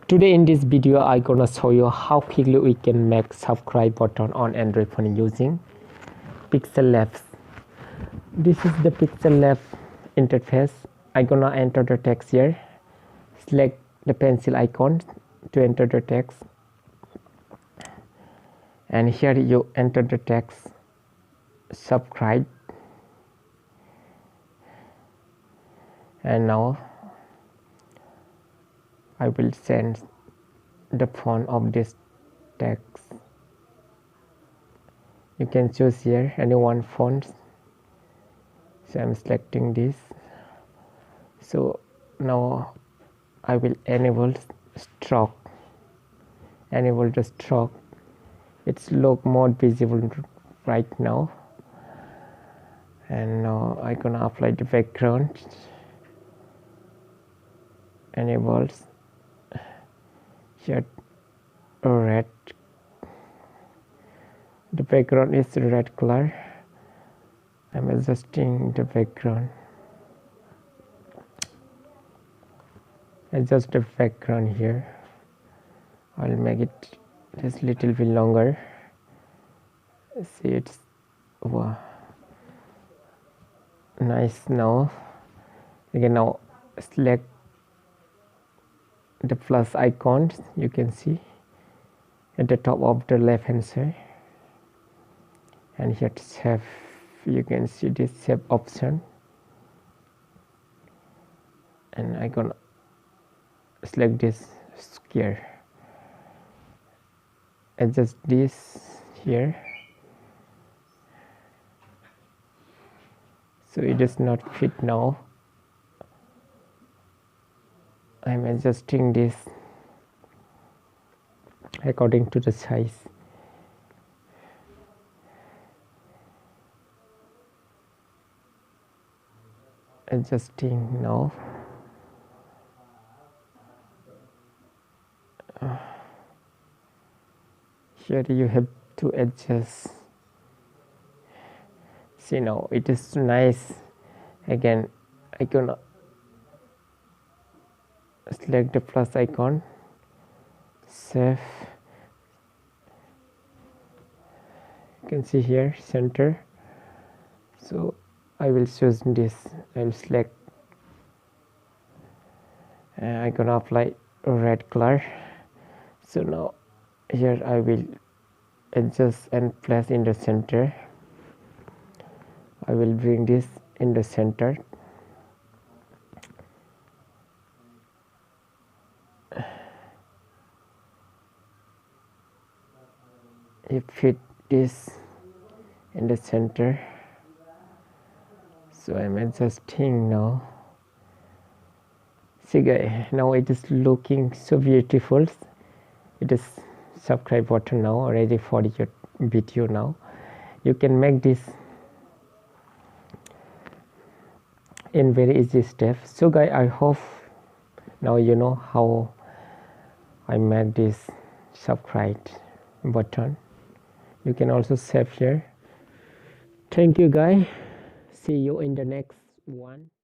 Today in this video I gonna show you how quickly we can make subscribe button on Android phone using Pixellab. This is the Pixellab interface. I gonna enter the text here. Select the pencil icon to enter the text, and here you enter the text subscribe, and now I will send the font of this text. You can choose here any one font, so I'm selecting this. So now I will enable stroke. Enable the stroke. It's look more visible right now, and now I'm gonna apply the background. Enables here red. The background is red color. I'm adjusting the background. Adjust the background here. I'll make it just little bit longer. See, it's wow, nice. Now again, now select the plus icon. You can see at the top of the left hand side, and here save. You can see this save option, and I'm gonna select this square. Adjust this here, so it does not fit now. I'm adjusting this according to the size. Adjusting now. Here you have to adjust. See, now it is nice. Again, I gonna select the plus icon, save. You can see here center, so I will choose this. I will select, and I'm gonna apply red color. So now here I will adjust and place in the center. I will bring this in the center. You fit this in the center. So I'm adjusting now. See guys, now it is looking so beautiful. It is subscribe button now ready for your video. Now you can make this in very easy steps. So guys, I hope now you know how I make this subscribe button. You can also save here. Thank you guys. See you in the next one.